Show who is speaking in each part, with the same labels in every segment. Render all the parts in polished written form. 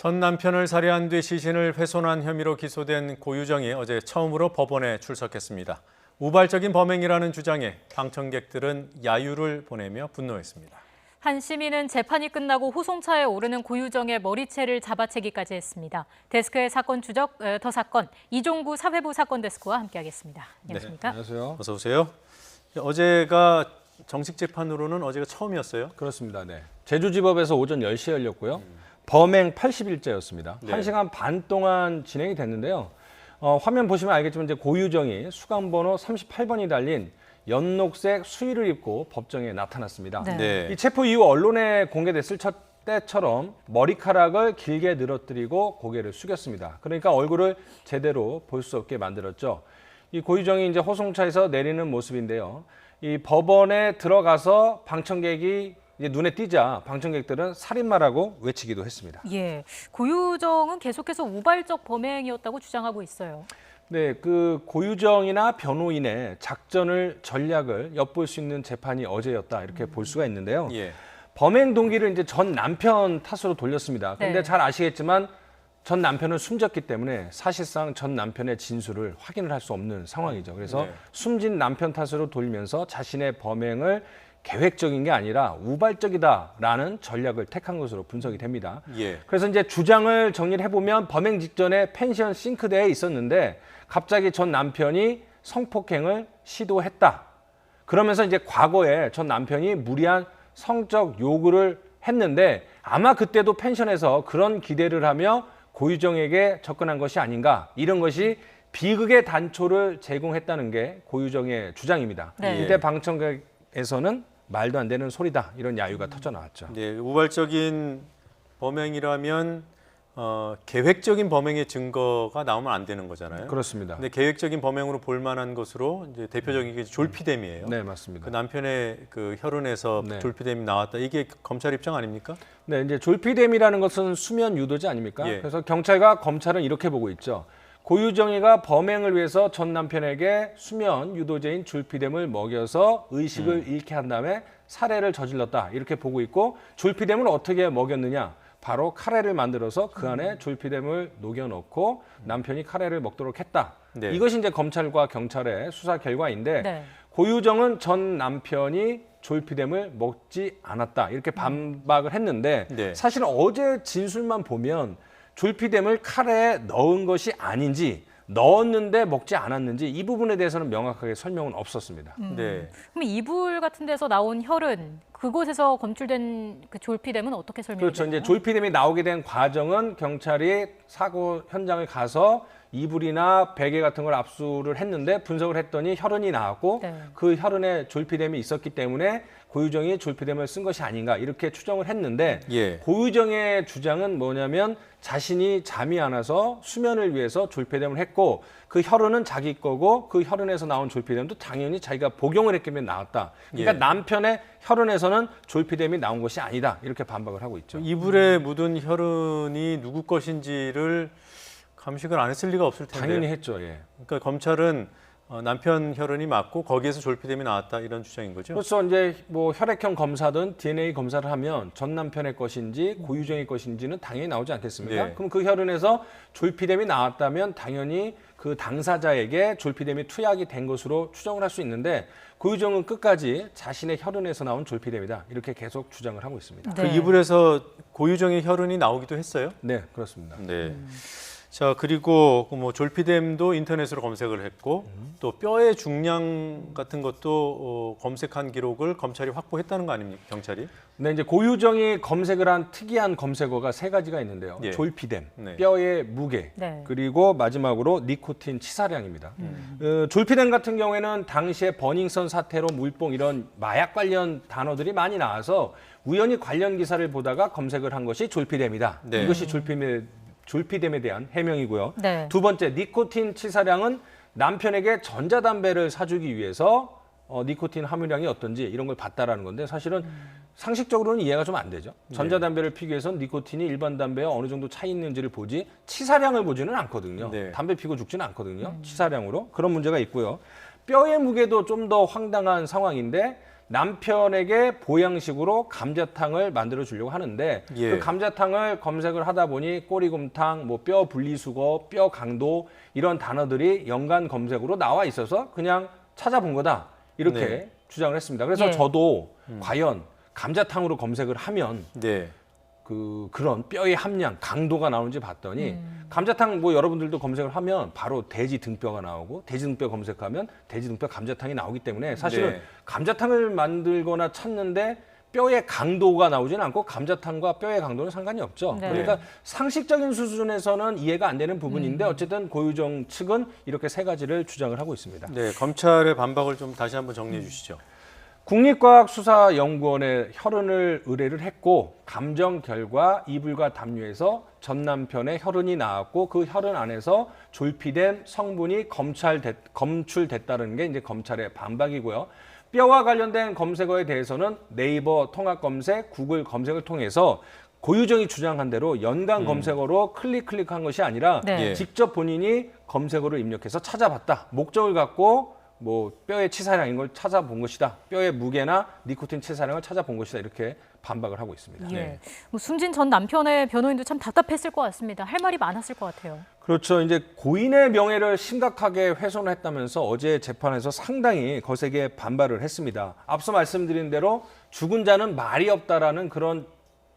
Speaker 1: 전 남편을 살해한 뒤 시신을 훼손한 혐의로 기소된 고유정이 어제 처음으로 법원에 출석했습니다. 우발적인 범행이라는 주장에 방청객들은 야유를 보내며 분노했습니다.
Speaker 2: 한 시민은 재판이 끝나고 호송차에 오르는 고유정의 머리채를 잡아채기까지 했습니다. 데스크의 사건 추적, 더 사건, 이종구 사회부 사건 데스크와 함께하겠습니다. 안녕하십니까?
Speaker 3: 네, 안녕하세요.
Speaker 1: 어서 오세요. 어제가 정식 재판으로는 어제가 처음이었어요?
Speaker 3: 그렇습니다. 네. 제주지법에서 오전 10시에 열렸고요. 범행 80일째였습니다.
Speaker 1: 네.
Speaker 3: 1시간 반 동안 진행이 됐는데요. 화면 보시면 알겠지만 이제 고유정이 수강번호 38번이 달린 연녹색 수의를 입고 법정에 나타났습니다.
Speaker 2: 네.
Speaker 1: 네.
Speaker 3: 이 체포 이후 언론에 공개됐을 때처럼 머리카락을 길게 늘어뜨리고 고개를 숙였습니다. 그러니까 얼굴을 제대로 볼 수 없게 만들었죠. 이 고유정이 이제 호송차에서 내리는 모습인데요. 이 법원에 들어가서 방청객이 이제 눈에 띄자 방청객들은 살인마라고 외치기도 했습니다.
Speaker 2: 예, 고유정은 계속해서 우발적 범행이었다고 주장하고 있어요.
Speaker 3: 네, 그 고유정이나 변호인의 작전을 전략을 엿볼 수 있는 재판이 어제였다 이렇게 볼 수가 있는데요.
Speaker 1: 예.
Speaker 3: 범행 동기를 이제 전 남편 탓으로 돌렸습니다. 근데
Speaker 2: 네.
Speaker 3: 잘 아시겠지만 전 남편은 숨졌기 때문에 사실상 전 남편의 진술을 확인을 할 수 없는 상황이죠. 그래서
Speaker 1: 네.
Speaker 3: 숨진 남편 탓으로 돌면서 자신의 범행을 계획적인 게 아니라 우발적이다라는 전략을 택한 것으로 분석이 됩니다.
Speaker 1: 예.
Speaker 3: 그래서 이제 주장을 정리를 해보면 범행 직전에 펜션 싱크대에 있었는데 갑자기 전 남편이 성폭행을 시도했다. 그러면서 이제 과거에 전 남편이 무리한 성적 요구를 했는데 아마 그때도 펜션에서 그런 기대를 하며 고유정에게 접근한 것이 아닌가. 이런 것이 비극의 단초를 제공했다는 게 고유정의 주장입니다.
Speaker 2: 네.
Speaker 3: 이때 방청객에서는 말도 안 되는 소리다. 이런 야유가 터져 나왔죠.
Speaker 1: 네, 우발적인 범행이라면 계획적인 범행의 증거가 나오면 안 되는 거잖아요.
Speaker 3: 그렇습니다.
Speaker 1: 근데 계획적인 범행으로 볼 만한 것으로 이제 대표적인 게 졸피뎀이에요.
Speaker 3: 네, 맞습니다.
Speaker 1: 그 남편의 그 혈흔에서
Speaker 3: 네.
Speaker 1: 졸피뎀이 나왔다. 이게 검찰 입장 아닙니까?
Speaker 3: 네, 이제 졸피뎀이라는 것은 수면 유도제 아닙니까?
Speaker 1: 예.
Speaker 3: 그래서 경찰과 검찰은 이렇게 보고 있죠. 고유정이가 범행을 위해서 전 남편에게 수면 유도제인 졸피뎀을 먹여서 의식을 잃게 한 다음에 살해를 저질렀다. 이렇게 보고 있고 졸피뎀을 어떻게 먹였느냐? 바로 카레를 만들어서 그 안에 졸피뎀을 녹여넣고 남편이 카레를 먹도록 했다.
Speaker 1: 네.
Speaker 3: 이것이 이제 검찰과 경찰의 수사 결과인데
Speaker 2: 네.
Speaker 3: 고유정은 전 남편이 졸피뎀을 먹지 않았다. 이렇게 반박을 했는데
Speaker 1: 네.
Speaker 3: 사실 어제 진술만 보면 졸피뎀을 카레에 넣은 것이 아닌지 넣었는데 먹지 않았는지 이 부분에 대해서는 명확하게 설명은 없었습니다.
Speaker 1: 네.
Speaker 2: 그럼 이불 같은 데서 나온 혈흔, 그곳에서 검출된 그 졸피뎀은 어떻게 설명이
Speaker 3: 그렇죠.
Speaker 2: 되나요?
Speaker 3: 이제 졸피뎀이 나오게 된 과정은 경찰이 사고 현장을 가서 이불이나 베개 같은 걸 압수를 했는데 분석을 했더니 혈흔이 나왔고
Speaker 2: 네.
Speaker 3: 그 혈흔에 졸피뎀이 있었기 때문에 고유정이 졸피뎀을 쓴 것이 아닌가 이렇게 추정을 했는데
Speaker 1: 예.
Speaker 3: 고유정의 주장은 뭐냐면 자신이 잠이 안 와서 수면을 위해서 졸피뎀을 했고 그 혈흔은 자기 거고 그 혈흔에서 나온 졸피뎀도 당연히 자기가 복용을 했기 때문에 나왔다. 그러니까
Speaker 1: 예.
Speaker 3: 남편의 혈흔에서는 졸피뎀이 나온 것이 아니다. 이렇게 반박을 하고 있죠.
Speaker 1: 이불에 묻은 혈흔이 누구 것인지를 감식을 안 했을 리가 없을 텐데.
Speaker 3: 당연히 했죠. 예.
Speaker 1: 그러니까 검찰은 남편 혈흔이 맞고 거기에서 졸피뎀이 나왔다 이런 주장인 거죠.
Speaker 3: 그래서 이제 뭐 혈액형 검사든 DNA 검사를 하면 전 남편의 것인지 고유정의 것인지는 당연히 나오지 않겠습니까?
Speaker 1: 네.
Speaker 3: 그럼 그 혈흔에서 졸피뎀이 나왔다면 당연히 그 당사자에게 졸피뎀이 투약이 된 것으로 추정을 할 수 있는데 고유정은 끝까지 자신의 혈흔에서 나온 졸피뎀이다 이렇게 계속 주장을 하고 있습니다.
Speaker 2: 네.
Speaker 1: 그 이불에서 고유정의 혈흔이 나오기도 했어요.
Speaker 3: 네, 그렇습니다.
Speaker 1: 네. 자, 그리고 뭐 졸피뎀도 인터넷으로 검색을 했고 또 뼈의 중량 같은 것도 검색한 기록을 검찰이 확보했다는 거 아닙니까, 경찰이?
Speaker 3: 네, 이제 고유정이 검색을 한 특이한 검색어가 세 가지가 있는데요.
Speaker 1: 예.
Speaker 3: 졸피뎀,
Speaker 1: 네.
Speaker 3: 뼈의 무게,
Speaker 2: 네.
Speaker 3: 그리고 마지막으로 니코틴 치사량입니다. 졸피뎀 같은 경우에는 당시에 버닝썬 사태로 물뽕 이런 마약 관련 단어들이 많이 나와서 우연히 관련 기사를 보다가 검색을 한 것이 졸피뎀이다.
Speaker 1: 네.
Speaker 3: 이것이 졸피뎀에 대한 해명이고요.
Speaker 2: 네.
Speaker 3: 두 번째, 니코틴 치사량은 남편에게 전자담배를 사주기 위해서 니코틴 함유량이 어떤지 이런 걸 봤다라는 건데 사실은 상식적으로는 이해가 좀 안 되죠. 전자담배를 피기 위해서는 니코틴이 일반 담배와 어느 정도 차이 있는지를 보지 치사량을 보지는 않거든요.
Speaker 1: 네.
Speaker 3: 담배 피고 죽지는 않거든요. 치사량으로. 그런 문제가 있고요. 뼈의 무게도 좀 더 황당한 상황인데 남편에게 보양식으로 감자탕을 만들어 주려고 하는데
Speaker 1: 예.
Speaker 3: 그 감자탕을 검색을 하다 보니 꼬리곰탕, 뭐 뼈 분리수거, 뼈 강도 이런 단어들이 연관 검색으로 나와 있어서 그냥 찾아본 거다 이렇게
Speaker 1: 네.
Speaker 3: 주장을 했습니다. 그래서
Speaker 2: 예.
Speaker 3: 저도 과연 감자탕으로 검색을 하면
Speaker 1: 네.
Speaker 3: 그런 뼈의 함량, 강도가 나오는지 봤더니 감자탕 뭐 여러분들도 검색을 하면 바로 돼지 등뼈가 나오고 돼지 등뼈 검색하면 돼지 등뼈 감자탕이 나오기 때문에 사실은
Speaker 1: 네.
Speaker 3: 감자탕을 만들거나 찾는데 뼈의 강도가 나오지는 않고 감자탕과 뼈의 강도는 상관이 없죠.
Speaker 2: 네.
Speaker 3: 그러니까 상식적인 수준에서는 이해가 안 되는 부분인데 어쨌든 고유정 측은 이렇게 세 가지를 주장을 하고 있습니다.
Speaker 1: 네, 검찰의 반박을 좀 다시 한번 정리해 주시죠.
Speaker 3: 국립과학수사연구원에 혈흔을 의뢰를 했고 감정 결과 이불과 담요에서 전 남편의 혈흔이 나왔고 그 혈흔 안에서 졸피된 성분이 검출됐다는 게 이제 검찰의 반박이고요. 뼈와 관련된 검색어에 대해서는 네이버 통합 검색, 구글 검색을 통해서 고유정이 주장한 대로 연관 검색어로 클릭한 것이 아니라
Speaker 2: 네.
Speaker 1: 예.
Speaker 3: 직접 본인이 검색어를 입력해서 찾아봤다. 목적을 갖고 뭐 뼈의 치사량인 걸 찾아본 것이다. 뼈의 무게나 니코틴 치사량을 찾아본 것이다. 이렇게 반박을 하고 있습니다.
Speaker 2: 예.
Speaker 1: 네.
Speaker 2: 뭐 숨진 전 남편의 변호인도 참 답답했을 것 같습니다. 할 말이 많았을 것 같아요.
Speaker 3: 그렇죠. 이제 고인의 명예를 심각하게 훼손했다면서 어제 재판에서 상당히 거세게 반발을 했습니다. 앞서 말씀드린 대로 죽은 자는 말이 없다라는 그런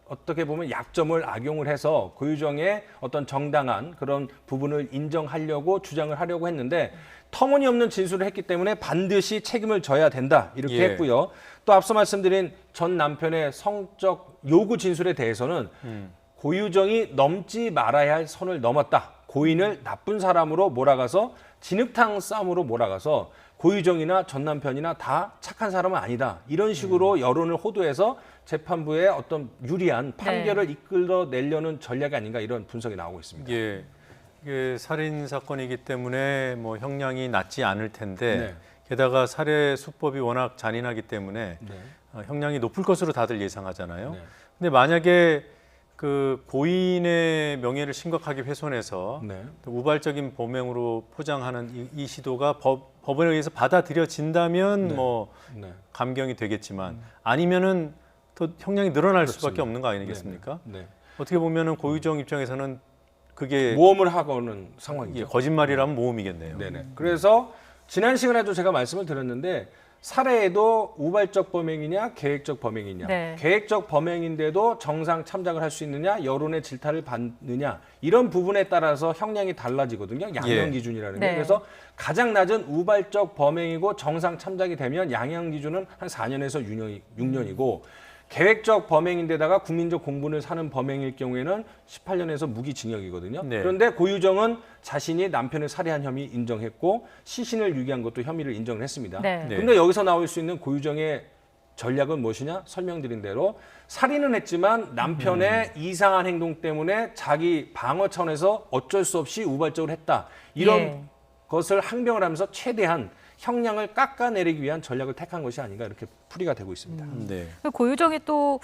Speaker 3: 어떻게 보면 약점을 악용을 해서 고유정의 어떤 정당한 그런 부분을 인정하려고 주장을 하려고 했는데 터무니없는 진술을 했기 때문에 반드시 책임을 져야 된다 이렇게
Speaker 1: 예.
Speaker 3: 했고요. 또 앞서 말씀드린 전 남편의 성적 요구 진술에 대해서는 고유정이 넘지 말아야 할 선을 넘었다. 고인을 나쁜 사람으로 몰아가서 진흙탕 싸움으로 몰아가서 고유정이나 전 남편이나 다 착한 사람은 아니다. 이런 식으로 여론을 호도해서 재판부의 어떤 유리한 판결을 이끌어내려는 전략이 아닌가 이런 분석이 나오고 있습니다.
Speaker 1: 예. 이게 살인 사건이기 때문에 뭐 형량이 낮지 않을 텐데
Speaker 3: 네.
Speaker 1: 게다가 살해 수법이 워낙 잔인하기 때문에 형량이 높을 것으로 다들 예상하잖아요.
Speaker 3: 네.
Speaker 1: 근데 만약에 그 고인의 명예를 심각하게 훼손해서
Speaker 3: 네.
Speaker 1: 또 우발적인 범행으로 포장하는 이 시도가 법원에 의해서 받아들여진다면 뭐
Speaker 3: 네.
Speaker 1: 감경이 되겠지만 아니면은 더 형량이 늘어날 수밖에
Speaker 3: 그렇습니다.
Speaker 1: 없는 거 아니겠습니까?
Speaker 3: 네.
Speaker 1: 어떻게 보면은 고유정 입장에서는 그게
Speaker 3: 모험을 하고는 상황이죠.
Speaker 1: 예, 거짓말이라면 모험이겠네요.
Speaker 3: 네네. 그래서 지난 시간에도 제가 말씀을 드렸는데 살해에도 우발적 범행이냐 계획적 범행이냐
Speaker 2: 네.
Speaker 3: 계획적 범행인데도 정상 참작을 할 수 있느냐 여론의 질타를 받느냐 이런 부분에 따라서 형량이 달라지거든요. 양형
Speaker 1: 예.
Speaker 3: 기준이라는
Speaker 2: 네.
Speaker 3: 게. 그래서 가장 낮은 우발적 범행이고 정상 참작이 되면 양형 기준은 한 4년에서 6년이고 계획적 범행인데다가 국민적 공분을 사는 범행일 경우에는 18년에서 무기징역이거든요.
Speaker 1: 네.
Speaker 3: 그런데 고유정은 자신이 남편을 살해한 혐의 인정했고 시신을 유기한 것도 혐의를 인정을 했습니다.
Speaker 2: 네.
Speaker 1: 네.
Speaker 3: 근데 여기서 나올 수 있는 고유정의 전략은 무엇이냐? 설명드린 대로 살인은 했지만 남편의 이상한 행동 때문에 자기 방어 차원에서 어쩔 수 없이 우발적으로 했다. 이런
Speaker 2: 예.
Speaker 3: 것을 항변을 하면서 최대한 형량을 깎아내리기 위한 전략을 택한 것이 아닌가 이렇게 풀이가 되고 있습니다.
Speaker 1: 네.
Speaker 2: 고유정이 또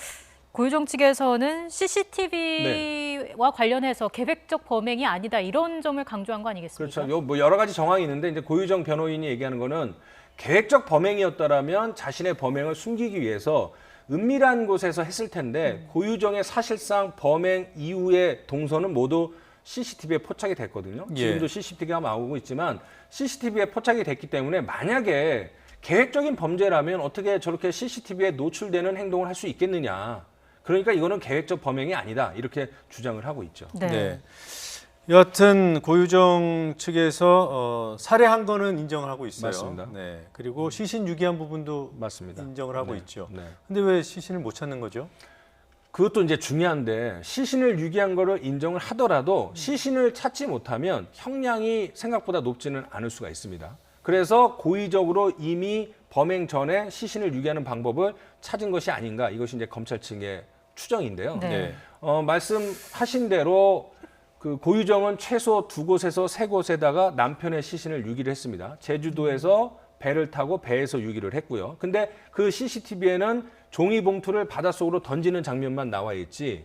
Speaker 2: 고유정 측에서는 CCTV와 관련해서 계획적 범행이 아니다 이런 점을 강조한 거 아니겠습니까?
Speaker 3: 그렇죠. 뭐 여러 가지 정황이 있는데 이제 고유정 변호인이 얘기하는 거는 계획적 범행이었다라면 자신의 범행을 숨기기 위해서 은밀한 곳에서 했을 텐데 고유정의 사실상 범행 이후의 동선은 모두 CCTV에 포착이 됐거든요.
Speaker 1: 예.
Speaker 3: 지금도 CCTV가 나오고 있지만 CCTV에 포착이 됐기 때문에 만약에 계획적인 범죄라면 어떻게 저렇게 CCTV에 노출되는 행동을 할 수 있겠느냐. 그러니까 이거는 계획적 범행이 아니다. 이렇게 주장을 하고 있죠.
Speaker 2: 네.
Speaker 1: 네. 여하튼 고유정 측에서 살해한 거는 인정을 하고 있어요.
Speaker 3: 맞습니다.
Speaker 1: 네. 그리고 시신 유기한 부분도
Speaker 3: 맞습니다.
Speaker 1: 인정을 하고
Speaker 3: 네.
Speaker 1: 있죠.
Speaker 3: 네.
Speaker 1: 근데 왜 시신을 못 찾는 거죠?
Speaker 3: 그것도 이제 중요한데 시신을 유기한 거를 인정을 하더라도 시신을 찾지 못하면 형량이 생각보다 높지는 않을 수가 있습니다. 그래서 고의적으로 이미 범행 전에 시신을 유기하는 방법을 찾은 것이 아닌가 이것이 이제 검찰 측의 추정인데요.
Speaker 2: 네.
Speaker 3: 말씀하신 대로 그 고유정은 최소 2곳에서 3곳에다가 남편의 시신을 유기를 했습니다. 제주도에서 배를 타고 배에서 유기를 했고요. 근데 그 CCTV에는 종이봉투를 바닷속으로 던지는 장면만 나와 있지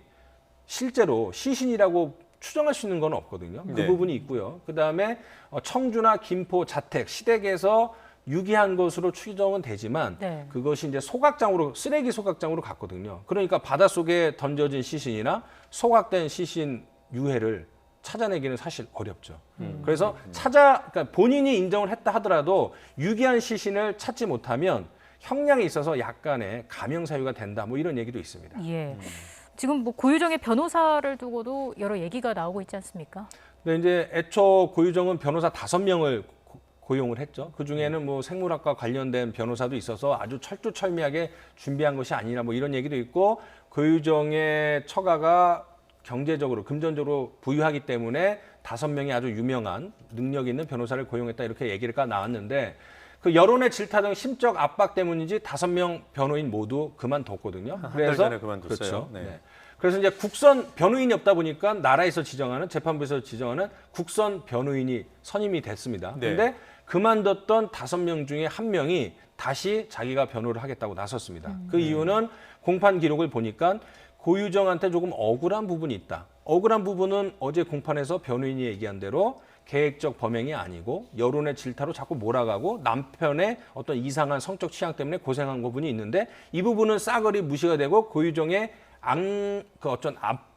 Speaker 3: 실제로 시신이라고 추정할 수 있는 건 없거든요. 그
Speaker 1: 네.
Speaker 3: 부분이 있고요. 그다음에 청주나 김포 자택, 시댁에서 유기한 것으로 추정은 되지만
Speaker 2: 네.
Speaker 3: 그것이 이제 소각장으로 쓰레기 소각장으로 갔거든요. 그러니까 바닷속에 던져진 시신이나 소각된 시신 유해를 찾아내기는 사실 어렵죠. 그래서 그러니까 본인이 인정을 했다 하더라도 유기한 시신을 찾지 못하면 형량에 있어서 약간의 감형 사유가 된다. 뭐 이런 얘기도 있습니다.
Speaker 2: 예. 지금 뭐 고유정의 변호사를 두고도 여러 얘기가 나오고 있지 않습니까?
Speaker 3: 근데 이제 애초 고유정은 변호사 5명을 고용을 했죠. 그 중에는 뭐 생물학과 관련된 변호사도 있어서 아주 철두철미하게 준비한 것이 아니라 뭐 이런 얘기도 있고, 고유정의 처가가 경제적으로 금전적으로 부유하기 때문에 5명이 아주 유명한 능력 있는 변호사를 고용했다, 이렇게 얘기가 나왔는데, 그 여론의 질타 등 심적 압박 때문인지 5명 변호인 모두 그만뒀거든요.
Speaker 1: 한 달 전에 그만뒀어요.
Speaker 3: 그렇죠.
Speaker 1: 네.
Speaker 3: 네. 그래서 이제 국선 변호인이 없다 보니까 나라에서 지정하는, 재판부에서 지정하는 국선 변호인이 선임이 됐습니다.
Speaker 1: 네.
Speaker 3: 근데 그만뒀던 5명 중에 1명이 다시 자기가 변호를 하겠다고 나섰습니다. 그 이유는 공판 기록을 보니까 고유정한테 조금 억울한 부분이 있다. 억울한 부분은 어제 공판에서 변호인이 얘기한 대로 계획적 범행이 아니고 여론의 질타로 자꾸 몰아가고 남편의 어떤 이상한 성적 취향 때문에 고생한 부분이 있는데, 이 부분은 싸그리 무시가 되고 고유정의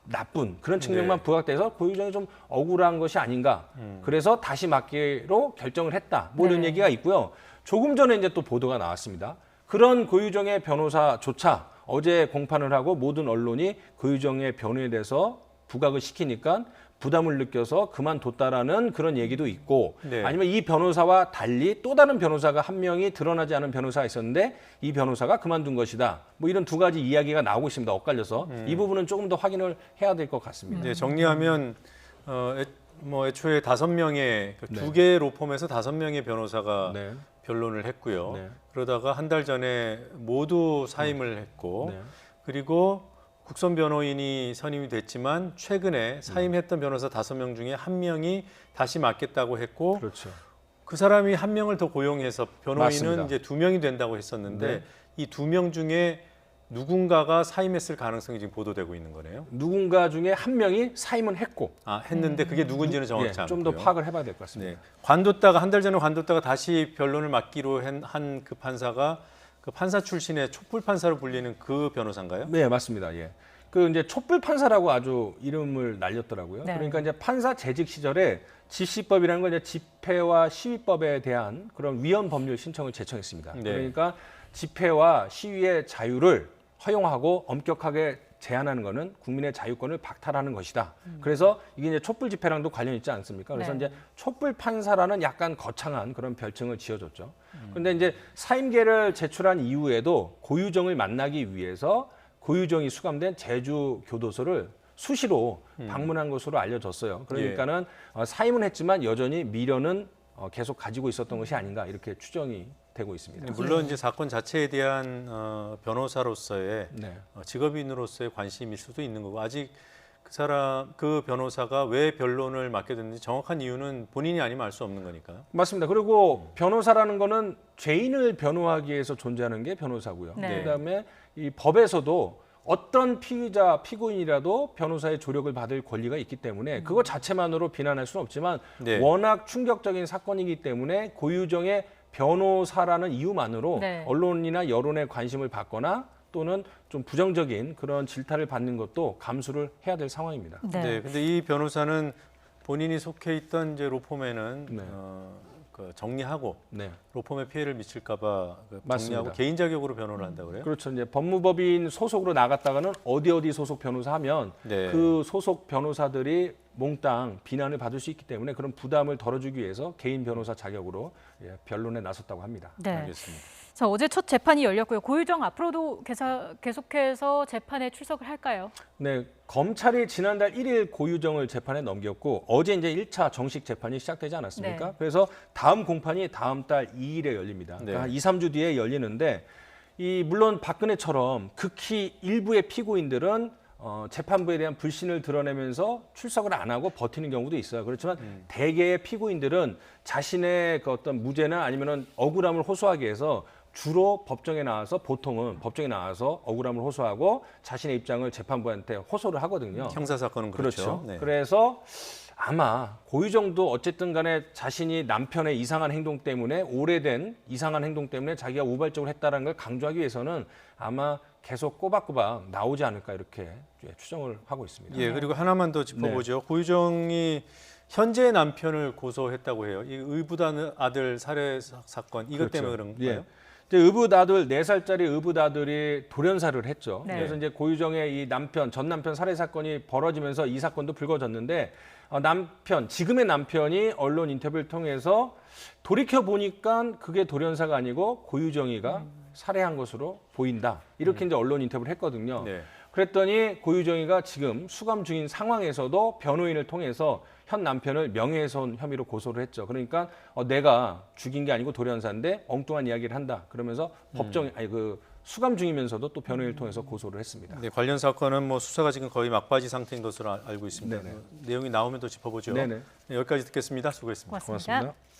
Speaker 3: 나쁜 그런 측면만
Speaker 1: 네.
Speaker 3: 부각돼서 고유정이 좀 억울한 것이 아닌가. 그래서 다시 맡기로 결정을 했다. 뭐 이런
Speaker 2: 네.
Speaker 3: 얘기가 있고요. 조금 전에 이제 또 보도가 나왔습니다. 그런 고유정의 변호사조차 어제 공판을 하고 모든 언론이 고유정의 변호에 대해서 부각을 시키니까 부담을 느껴서 그만뒀다라는 그런 얘기도 있고,
Speaker 1: 네.
Speaker 3: 아니면 이 변호사와 달리 또 다른 변호사가 1명이 드러나지 않은 변호사가 있었는데 이 변호사가 그만둔 것이다. 뭐 이런 2가지 이야기가 나오고 있습니다. 엇갈려서. 이 부분은 조금 더 확인을 해야 될 것 같습니다.
Speaker 1: 네, 정리하면 애초에 5명의
Speaker 3: 네.
Speaker 1: 2개의 로펌에서 5명의 변호사가
Speaker 3: 네.
Speaker 1: 변론을 했고요.
Speaker 3: 네.
Speaker 1: 그러다가 한 달 전에 모두 사임을 했고,
Speaker 3: 네.
Speaker 1: 그리고 국선 변호인이 선임이 됐지만 최근에 사임했던 변호사 5명 중에 1명이 다시 맡겠다고 했고,
Speaker 3: 그렇죠.
Speaker 1: 그 사람이 1명을 더 고용해서 변호인은
Speaker 3: 맞습니다.
Speaker 1: 이제 2명이 된다고 했었는데,
Speaker 3: 네.
Speaker 1: 이 2명 중에 누군가가 사임했을 가능성이 지금 보도되고 있는 거네요.
Speaker 3: 누군가 중에 1명이 사임은 했고,
Speaker 1: 했는데 그게 누군지는 정확치 않고요.
Speaker 3: 좀 더 파악을 해봐야 될 것 같습니다.
Speaker 1: 네. 관뒀다가 한 달 전에 관뒀다가 다시 변론을 맡기로 한 그 판사가 그 판사 출신의 촛불 판사로 불리는 그 변호사인가요?
Speaker 3: 네, 맞습니다. 예. 그 이제 촛불 판사라고 아주 이름을 날렸더라고요.
Speaker 2: 네.
Speaker 3: 그러니까 이제 판사 재직 시절에 집시법이라는 건 이제 집회와 시위법에 대한 그런 위헌 법률 신청을 제청했습니다.
Speaker 1: 네.
Speaker 3: 그러니까 집회와 시위의 자유를 허용하고 엄격하게 제한하는 것은 국민의 자유권을 박탈하는 것이다. 그래서 이게 이제 촛불 집회랑도 관련이 있지 않습니까? 그래서
Speaker 2: 네.
Speaker 3: 이제 촛불 판사라는 약간 거창한 그런 별칭을 지어줬죠. 그런데 이제 사임계를 제출한 이후에도 고유정을 만나기 위해서 고유정이 수감된 제주 교도소를 수시로 방문한 것으로 알려졌어요. 그러니까는 사임은 했지만 여전히 미련은 계속 가지고 있었던 것이 아닌가, 이렇게 추정이 되고 있습니다.
Speaker 1: 물론 이제 사건 자체에 대한 변호사로서의
Speaker 3: 네.
Speaker 1: 직업인으로서의 관심일 수도 있는 거고, 아직 그 변호사가 왜 변론을 맡게 됐는지 정확한 이유는 본인이 아니면 알 수 없는 거니까요.
Speaker 3: 맞습니다. 그리고 변호사라는 거는 죄인을 변호하기 위해서 존재하는 게 변호사고요.
Speaker 2: 네.
Speaker 3: 그다음에 이 법에서도 어떤 피의자, 피고인이라도 변호사의 조력을 받을 권리가 있기 때문에 그것 자체만으로 비난할 수는 없지만
Speaker 1: 네.
Speaker 3: 워낙 충격적인 사건이기 때문에 고유정의 변호사라는 이유만으로
Speaker 2: 네.
Speaker 3: 언론이나 여론의 관심을 받거나 또는 좀 부정적인 그런 질타를 받는 것도 감수를 해야 될 상황입니다.
Speaker 1: 네. 근데 이 변호사는 본인이 속해 있던 이제 로펌에는
Speaker 3: 네.
Speaker 1: 정리하고
Speaker 3: 네.
Speaker 1: 로펌에 피해를 미칠까봐
Speaker 3: 맞습니다.
Speaker 1: 정리하고 개인 자격으로 변호를 한다고 그래요?
Speaker 3: 그렇죠. 이제 법무법인 소속으로 나갔다가는 어디 소속 변호사 하면
Speaker 1: 네.
Speaker 3: 그 소속 변호사들이 몽땅 비난을 받을 수 있기 때문에 그런 부담을 덜어주기 위해서 개인 변호사 자격으로 변론에 나섰다고 합니다.
Speaker 2: 네.
Speaker 1: 알겠습니다.
Speaker 2: 자, 어제 첫 재판이 열렸고요. 고유정 앞으로도 계속해서 재판에 출석을 할까요?
Speaker 3: 네, 검찰이 지난달 1일 고유정을 재판에 넘겼고 어제 이제 1차 정식 재판이 시작되지 않았습니까?
Speaker 2: 네.
Speaker 3: 그래서 다음 공판이 다음 달 2일에 열립니다.
Speaker 1: 네.
Speaker 3: 그러니까 한 2, 3주 뒤에 열리는데 물론 박근혜처럼 극히 일부의 피고인들은 재판부에 대한 불신을 드러내면서 출석을 안 하고 버티는 경우도 있어요. 그렇지만 대개의 피고인들은 자신의 그 어떤 무죄나 아니면은 억울함을 호소하기 위해서 주로 보통은 법정에 나와서 억울함을 호소하고 자신의 입장을 재판부한테 호소를 하거든요.
Speaker 1: 형사 사건은 그렇죠.
Speaker 3: 그렇죠.
Speaker 1: 네.
Speaker 3: 그래서 아마 고유정도 어쨌든 간에 자신이 남편의 이상한 행동 때문에 오래된 이상한 행동 때문에 자기가 우발적으로 했다는 걸 강조하기 위해서는 아마 계속 꼬박꼬박 나오지 않을까 이렇게 추정을 하고 있습니다.
Speaker 1: 예, 그리고 하나만 더 짚어보죠. 고유정이 현재 남편을 고소했다고 해요. 이 의붓 아들 살해 사건 이것 때문에 그런 거예요?
Speaker 3: 예. 이제 의붓아들 4살짜리 의붓아들이 돌연사를 했죠.
Speaker 2: 네.
Speaker 3: 그래서 이제 고유정의 이 전 남편 살해 사건이 벌어지면서 이 사건도 불거졌는데 지금의 남편이 언론 인터뷰를 통해서 돌이켜 보니까 그게 돌연사가 아니고 고유정이가 살해한 것으로 보인다. 이렇게 이제 언론 인터뷰를 했거든요.
Speaker 1: 네.
Speaker 3: 그랬더니 고유정이가 지금 수감 중인 상황에서도 변호인을 통해서 현 남편을 명예훼손 혐의로 고소를 했죠. 그러니까 내가 죽인 게 아니고 돌연사인데 엉뚱한 이야기를 한다. 그러면서 수감 중이면서도 또 변호인을 통해서 고소를 했습니다.
Speaker 1: 네, 관련 사건은 뭐 수사가 지금 거의 막바지 상태인 것으로 알고 있습니다.
Speaker 3: 네네.
Speaker 1: 내용이 나오면 또 짚어보죠.
Speaker 3: 네네.
Speaker 1: 네, 여기까지 듣겠습니다. 수고했습니다.
Speaker 2: 고맙습니다.
Speaker 3: 고맙습니다.